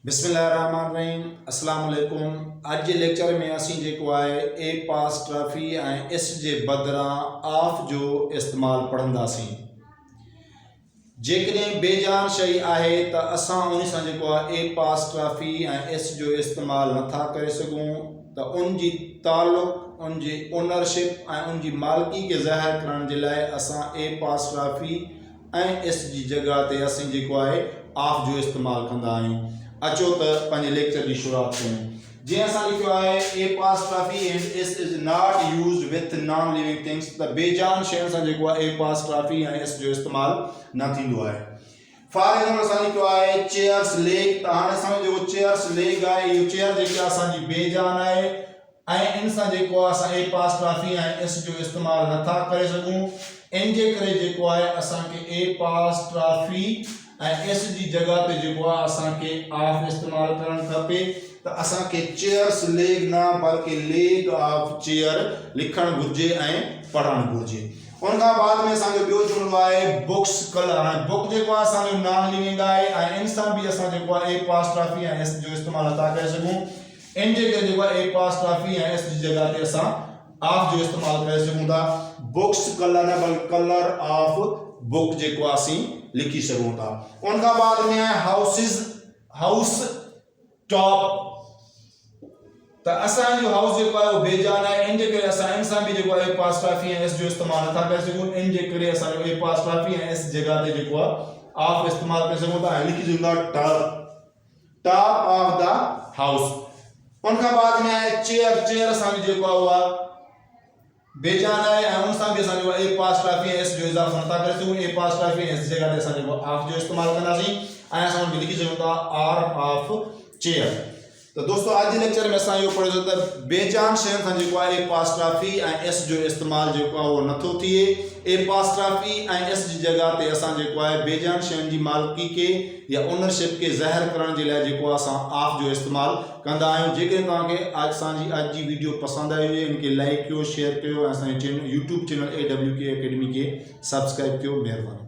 बिस्मिल्लाहिर्रहमानिर्रहीम अस्सलाम वालेकुम। आज के लेक्चर में असी जेको है ए पास ट्रॉफी एंड इस जे बदिरां ऑफ जो इस्तेमाल पढ़ंदासीं। जेकॾहिं बेजान शई आहे त असां उन सां जेको आहे ए पास ट्रॉफी ऐं इस जो इस्तेमाल नथा करे सघूं त उन जी ताल्लुक़ उन जी ओनरशिप ऐं उन जी मालिकी खे ज़ाहिर करण जे लाइ असां ए पास ट्रॉफी ऐं इस जी जगह ते असीं जेको आहे ऑफ जो इस्तेमाल कंदा आहियूं। अचो त पंहिंजे लेक्चर की शुरुआत कयूं। जीअं असां लिखियो आहे apostrophe and this is not used with non living things, त बेजान शयुनि सां जेको आहे ए पास ट्रॉफी ऐं इस जो इस्तेमाल न थींदो आहे। फॉर एग्जाम्पल असां लिखियो आहे चेयर्स लेग, त हाणे असां जेको चेयर्स लेग आहे इहो चेयर जेकी असांजी बेजान आहे ऐं इन सां जेको आहे असां ए पास ट्रॉफी ऐं इस जो इस्तेमाल नथा करे सघूं। इन जे करे जेको आहे असांखे ए पास ट्रॉफी ऐं इस जी जगह पे जेको आहे असांखे ऑफ इस्तेमाल करणु खपे। त असांखे चेयर्स लेग न बल्कि लेग ऑफ चेयर लिखणु घुरिजे ऐं पढ़णु घुरिजे। उन खां बाद में असांजो ॿियो जुमिलो आहे बुक्स कलर। हाणे बुक जेको आहे असांजो नॉन लिविंग आहे ऐं इन सां बि असां जेको आहे ए पास ट्रॉफी ऐं इस जो इस्तेमाल नथा करे सघूं। इन जे करे जेको आहे ए पास ट्रॉफी ऐं इस जी जगह ते असां ऑफ जो इस्तेमाल करे सघूं था। बुक्स कलर न बल्कि कलर ऑफ बुक जेको असीं लिखी सघूं था। उन खां बाद में आहे हाउस टॉप, त असांजो हाउस जेको आहे उहो बेजान आहे। इन जे करे असां इन सां बि जेको आहे ए पास ट्रॉफी ऐं इस जो इस्तेमाल नथा करे सघूं। इन जे करे असांजो ए पास ट्रॉफी ऐं इस जगह ते जेको आहे ऑफ इस्तेमाल करे सघूं था ऐं लिखी सघूं था टॉप ऑफ द हाउस। उन खां बाद में आहे चेयर असांजो जेको आहे उहा बेजान है ऐं उन सां बि असां जेको ए पास ट्रॉफी ऐं इस जो इज़ाफ़ो नथा करे सघूं। ए पास ट्रॉफी ऐं इस जगह ते असां जेको ऑफ जो इस्तेमाल कंदासीं ऐं असां हुन खे लिखी सघूं था आर्म ऑफ चेयर। तो दोस्तों आज जे लेक्चर में असां इहो पढ़ियो त बेजान शयुनि सां जेको आहे ए पास ट्रॉफी ऐं इस जो इस्तेमाल जेको आहे उहो नथो थिए। ए पास ट्रॉफी ऐं इस जी जगह ते असां जेको आहे बेजान शयुनि जी मालिकी खे या ओनरशिप खे ज़ाहिर करण जे लाइ जेको असां ऑफ जो इस्तेमाल कंदा आहियूं। जेकॾहिं तव्हांखे असांजी अॼु जी वीडियो पसंदि आई हुजे इनखे लाइक कयो, शेयर कयो ऐं असांजे यूट्यूब चैनल AWK अकेडमी खे सब्सक्राइब कयो। महिरबानी।